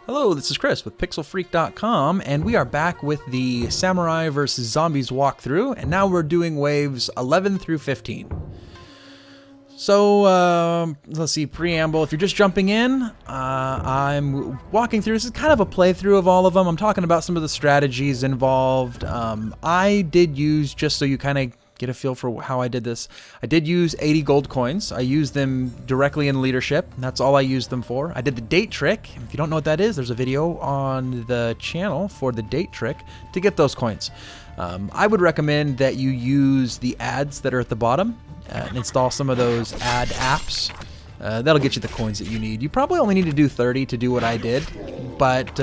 Hello, this is Chris with PixelFreak.com, and we are back with the Samurai vs. Zombies walkthrough, and now we're doing waves 11 through 15. So, let's see, preamble. If you're just jumping in, I'm walking through. This is kind of a playthrough of all of them. I'm talking about some of the strategies involved. I did use, just so you kind of get a feel for how I did this, I did use 80 gold coins. I used them directly in leadership. That's all I used them for. I did the date trick. If you don't know what that is, there's a video on the channel for the date trick to get those coins. I would recommend that you use the ads that are at the bottom and install some of those ad apps. That'll get you the coins that you need. You probably only need to do 30 to do what I did, but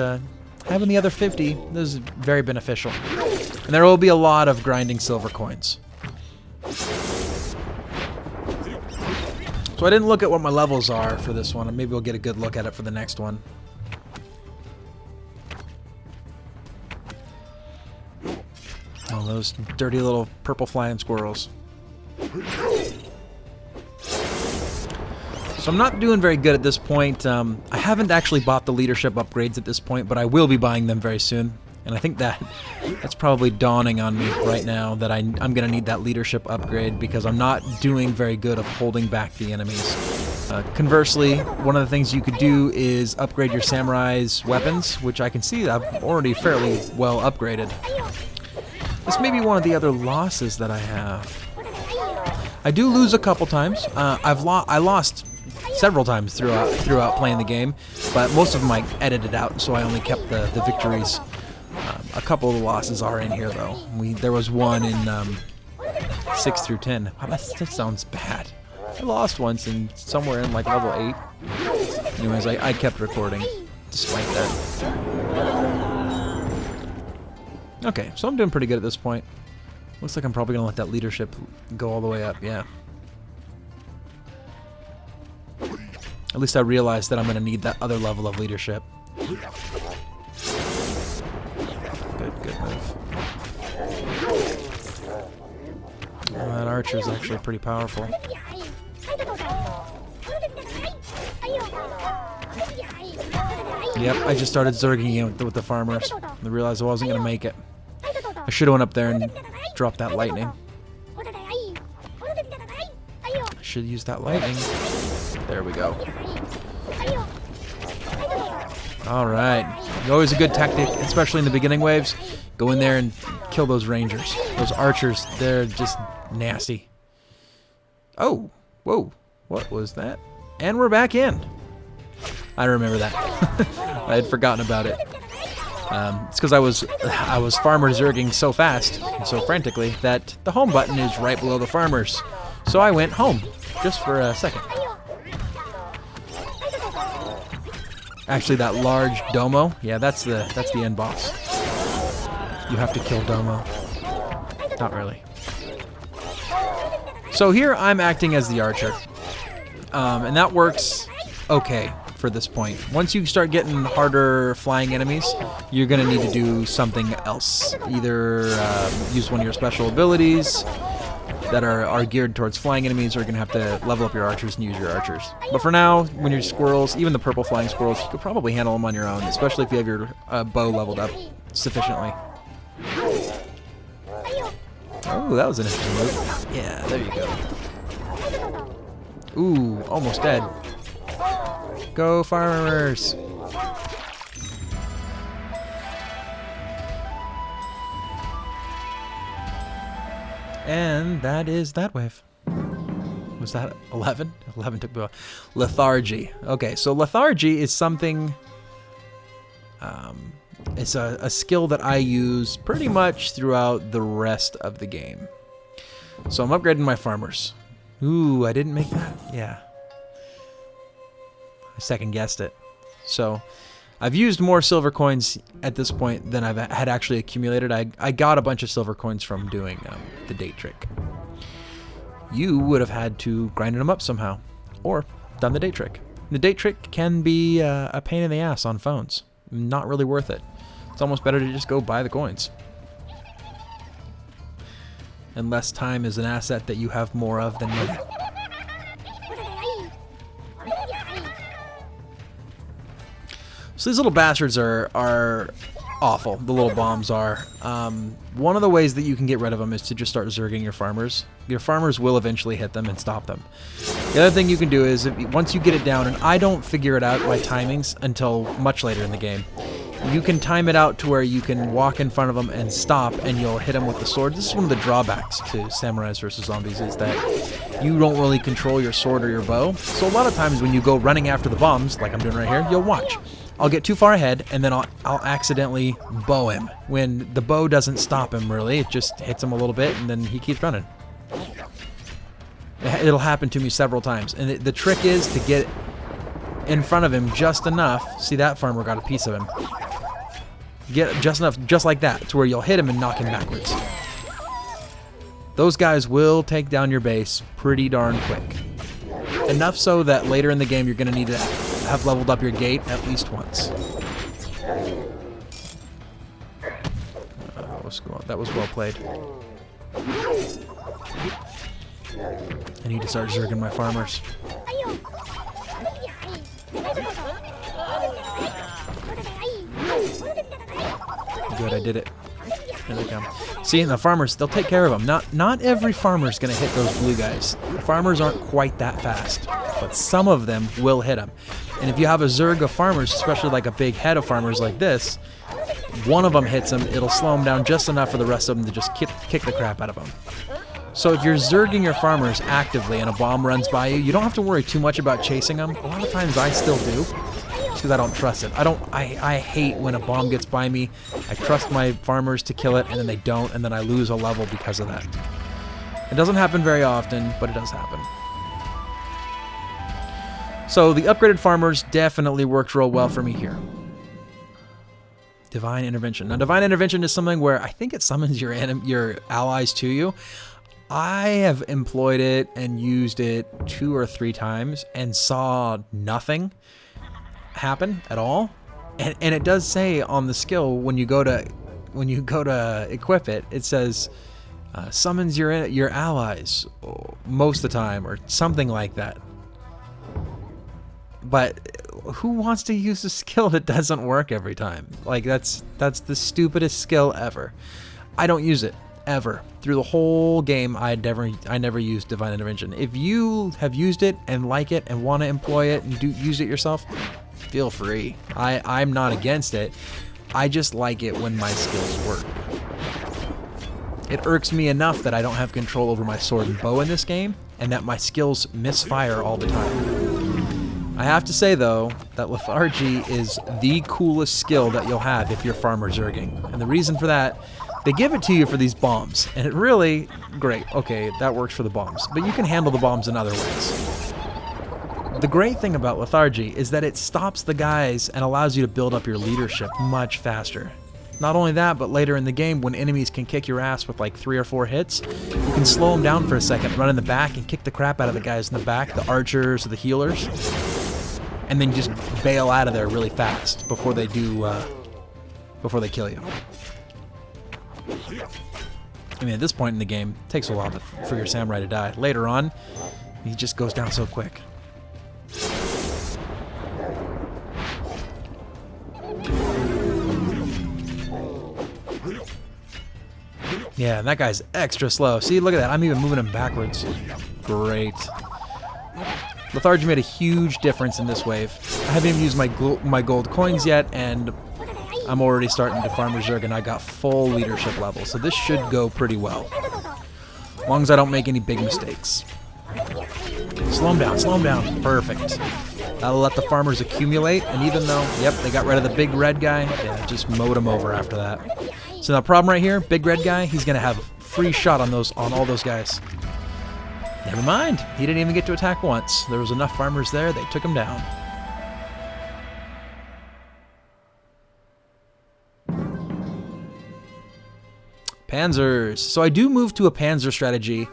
having the other 50 is very beneficial. And there will be a lot of grinding silver coins. So I didn't look at what my levels are for this one, and maybe we'll get a good look at it for the next one. Oh, those dirty little purple flying squirrels. So I'm not doing very good at this point. I haven't actually bought the leadership upgrades at this point, but I will be buying them very soon. And I think that's probably dawning on me right now that I'm going to need that leadership upgrade because I'm not doing very good of holding back the enemies. Conversely, one of the things you could do is upgrade your samurai's weapons, which I can see I've already fairly well upgraded. This may be one of the other losses that I have. I do lose a couple times. I lost several times throughout playing the game, but most of them I edited out, so I only kept the victories. A couple of the losses are in here, though. There was one in 6 through 10. Wow, that sounds bad. I lost once in somewhere in like level 8. Anyways, I kept recording despite that. Okay, so I'm doing pretty good at this point. Looks like I'm probably gonna let that leadership go all the way up. Yeah. At least I realized that I'm gonna need that other level of leadership. Good move. Oh, that archer is actually pretty powerful. Yep, I just started zerging in with the farmers. I realized I wasn't going to make it. I should have went up there and dropped that lightning. I should use that lightning. There we go. Alright. Always a good tactic, especially in the beginning waves. Go in there and kill those rangers. Those archers, they're just nasty. Oh, whoa. What was that? And we're back in. I remember that. I had forgotten about it. It's because I was farmer zerging so fast and so frantically that the home button is right below the farmers. So I went home just for a second. Actually, that large domo, yeah, that's the end boss. You have to kill domo. Not really. So here I'm acting as the archer, and that works okay for this point. Once you start getting harder flying enemies, you're gonna need to do something else. Either use one of your special abilities that are geared towards flying enemies, or you're going to have to level up your archers and use your archers. But for now, when you're squirrels, even the purple flying squirrels, you could probably handle them on your own, especially if you have your bow leveled up sufficiently. Oh, that was an interesting move. Yeah, there you go. Ooh, almost dead. Go farmers! And that is that wave. Was that 11? 11 took me a while. Lethargy. Okay, so lethargy is something... it's a skill that I use pretty much throughout the rest of the game. So I'm upgrading my farmers. Ooh, I didn't make that? Yeah. I second guessed it. So... I've used more silver coins at this point than I've had actually accumulated. I got a bunch of silver coins from doing the date trick. You would have had to grind them up somehow, or done the date trick. The date trick can be a pain in the ass on phones. Not really worth it. It's almost better to just go buy the coins. Unless time is an asset that you have more of than money. So these little bastards are awful. The little bombs are. One of the ways that you can get rid of them is to just start zerging your farmers. Your farmers will eventually hit them and stop them. The other thing you can do is, once you get it down, and I don't figure it out by timings until much later in the game, you can time it out to where you can walk in front of them and stop, and you'll hit them with the sword. This is one of the drawbacks to samurais versus zombies, is that you don't really control your sword or your bow. So a lot of times when you go running after the bombs, like I'm doing right here, you'll watch. I'll get too far ahead, and then I'll accidentally bow him. When the bow doesn't stop him, really. It just hits him a little bit, and then he keeps running. It'll happen to me several times. And the trick is to get in front of him just enough. See, that farmer got a piece of him. Get just enough, just like that, to where you'll hit him and knock him backwards. Those guys will take down your base pretty darn quick. Enough so that later in the game you're going to need to have leveled up your gate at least once. That was well played. I need to start zerging my farmers. Good, I did it. Here they come. See, and the farmers, they'll take care of them. Not every farmer's going to hit those blue guys. The farmers aren't quite that fast, but some of them will hit them. And if you have a zerg of farmers, especially like a big head of farmers like this, one of them hits them, it'll slow them down just enough for the rest of them to just kick the crap out of them. So if you're zerging your farmers actively and a bomb runs by you, you don't have to worry too much about chasing them. A lot of times I still do, because I don't trust it. I hate when a bomb gets by me. I trust my farmers to kill it, and then they don't, and then I lose a level because of that. It doesn't happen very often, but it does happen. So the upgraded farmers definitely worked real well for me here. Divine Intervention. Now, Divine Intervention is something where I think it summons your allies to you. I have employed it and used it 2 or 3 times and saw nothing happen at all. And it does say on the skill when you go to equip it, it says summons your allies most of the time or something like that. But who wants to use a skill that doesn't work every time? Like that's the stupidest skill ever. I don't use it ever. Through the whole game, I never used Divine Intervention. If you have used it and like it and want to employ it and use it yourself, feel free. I'm not against it. I just like it when my skills work. It irks me enough that I don't have control over my sword and bow in this game, and that my skills misfire all the time. I have to say, though, that Lethargy is the coolest skill that you'll have if you're farmer zerging. And the reason for that, they give it to you for these bombs. And it really, great, okay, that works for the bombs. But you can handle the bombs in other ways. The great thing about Lethargy is that it stops the guys and allows you to build up your leadership much faster. Not only that, but later in the game, when enemies can kick your ass with like 3 or 4 hits, you can slow them down for a second, run in the back, and kick the crap out of the guys in the back, the archers or the healers. And then just bail out of there really fast before they kill you. I mean, at this point in the game, it takes a while for your samurai to die. Later on, he just goes down so quick. Yeah, and that guy's extra slow. See, look at that. I'm even moving him backwards. Great. Lethargy made a huge difference in this wave. I haven't even used my gold coins yet, and I'm already starting to farmer zerg, and I got full leadership level, so this should go pretty well. As long as I don't make any big mistakes. Slow him down, slow him down. Perfect. That'll let the farmers accumulate, and even though, yep, they got rid of the big red guy, yeah, just mowed him over after that. So the problem right here, big red guy, he's going to have free shot on all those guys. Never mind. He didn't even get to attack once. There was enough farmers there, they took him down. Panzers. So I do move to a panzer strategy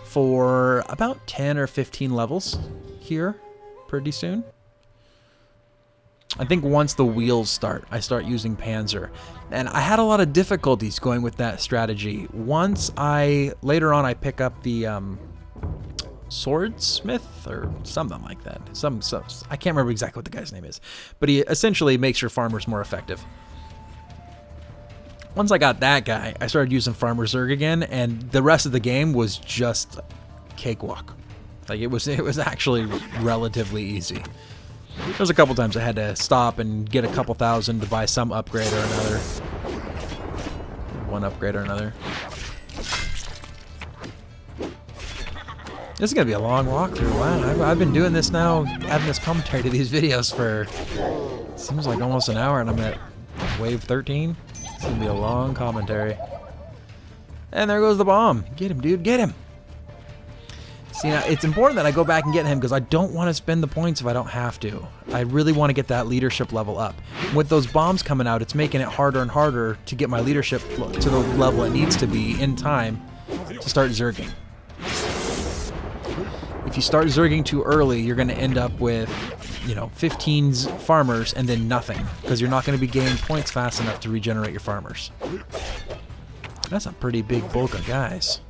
for about 10 or 15 levels here pretty soon. I think once the wheels start, I start using panzer. And I had a lot of difficulties going with that strategy. Later on I pick up the swordsmith or something like that. Some I can't remember exactly what the guy's name is, but he essentially makes your farmers more effective. Once I got that guy, I started using Farmer Zerg again, and the rest of the game was just cakewalk. Like, it was actually relatively easy. There was a couple times I had to stop and get a couple thousand to buy some upgrade or another. One upgrade or another. This is going to be a long walkthrough. Wow, I've been doing this now, having this commentary to these videos for, seems like almost an hour, and I'm at wave 13. It's going to be a long commentary. And there goes the bomb. Get him, dude, get him. See, now, it's important that I go back and get him because I don't want to spend the points if I don't have to. I really want to get that leadership level up. With those bombs coming out, it's making it harder and harder to get my leadership to the level it needs to be in time to start zerging. If you start zerging too early, you're going to end up with, 15 farmers and then nothing, because you're not going to be gaining points fast enough to regenerate your farmers. That's a pretty big bulk of guys.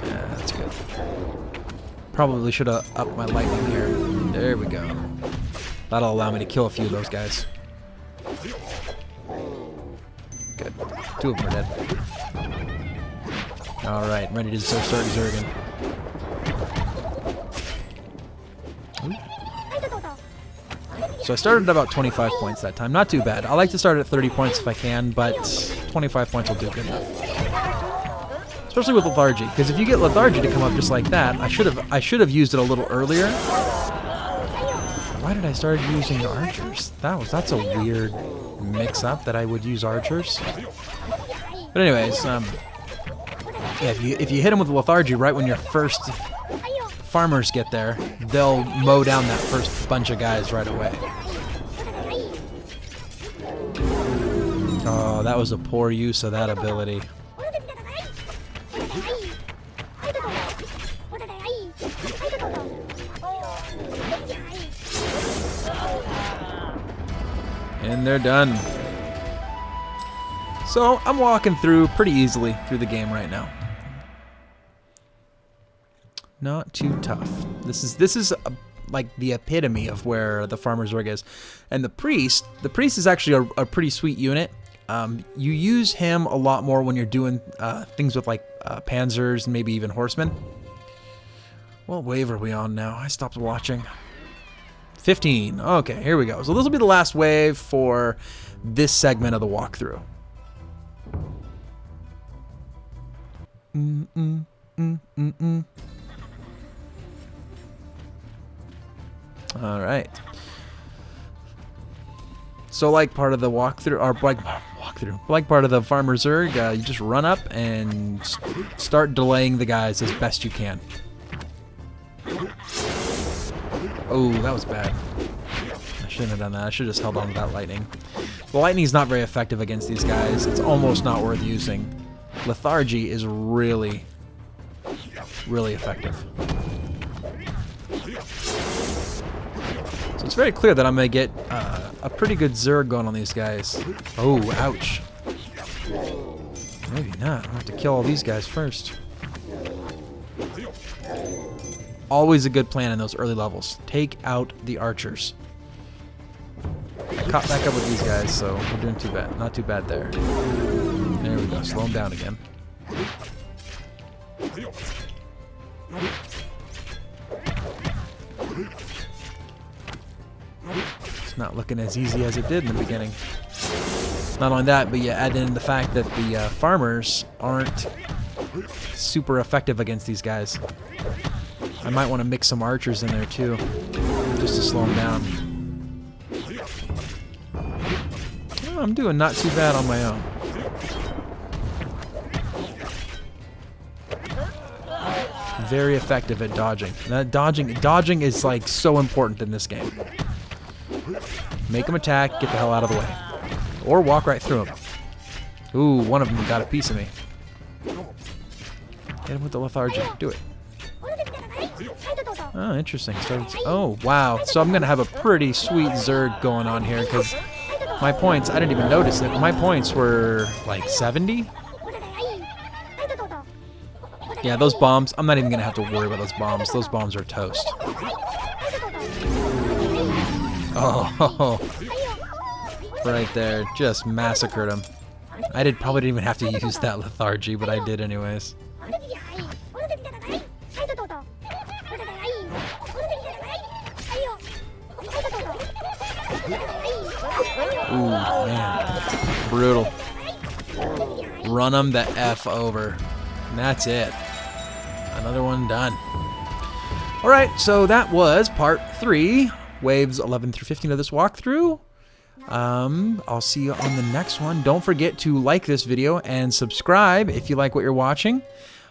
Yeah, that's good. Probably should have upped my lightning here. There we go. That'll allow me to kill a few of those guys. Good. 2 of them are dead. Alright, I'm ready to start zerging. So I started at about 25 points that time. Not too bad. I like to start at 30 points if I can, but 25 points will do good enough. Especially with lethargy, because if you get lethargy to come up just like that, I should have used it a little earlier. Why did I start using archers? That's a weird mix-up that I would use archers. But anyways, yeah, if you hit them with lethargy right when your first farmers get there, they'll mow down that first bunch of guys right away. Oh, that was a poor use of that ability. And they're done. So I'm walking through pretty easily through the game right now. Not too tough. This is like the epitome of where the Farmer's Zerg is. And the priest is actually a pretty sweet unit. You use him a lot more when you're doing things with like panzers and maybe even horsemen. What wave are we on now? I stopped watching. 15. Okay, here we go. So this will be the last wave for this segment of the walkthrough. All right. So like part of the walkthrough, or like part of the Farmer's Zerg, you just run up and start delaying the guys as best you can. Oh, that was bad. I shouldn't have done that. I should have just held on to that lightning. The lightning's not very effective against these guys. It's almost not worth using. Lethargy is really, really effective. So it's very clear that I'm going to get a pretty good Zerg going on these guys. Oh, ouch. Maybe not. I have to kill all these guys first. Always a good plan in those early levels. Take out the archers. I caught back up with these guys, so we're doing too bad. Not too bad there. There we go. Slow them down again. It's not looking as easy as it did in the beginning. Not only that, but you add in the fact that the farmers aren't super effective against these guys. I might want to mix some archers in there too, just to slow them down. Oh, I'm doing not too bad on my own. Very effective at dodging. That dodging is like so important in this game. Make them attack, get the hell out of the way, or walk right through them. Ooh, one of them got a piece of me. Hit him with the lethargy. Do it. Oh, interesting. Oh, wow. So I'm going to have a pretty sweet Zerg going on here because my points, I didn't even notice it. My points were like 70. Yeah, those bombs, I'm not even going to have to worry about those bombs. Those bombs are toast. Oh, right there. Just massacred him. I probably didn't even have to use that lethargy, but I did anyways. Ooh, man. Brutal. Run them the F over. And that's it. Another one done. Alright, so that was part 3, waves 11 through 15 of this walkthrough. I'll see you on the next one. Don't forget to like this video and subscribe if you like what you're watching.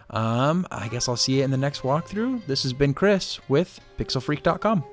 I guess I'll see you in the next walkthrough. This has been Chris with pixelfreak.com.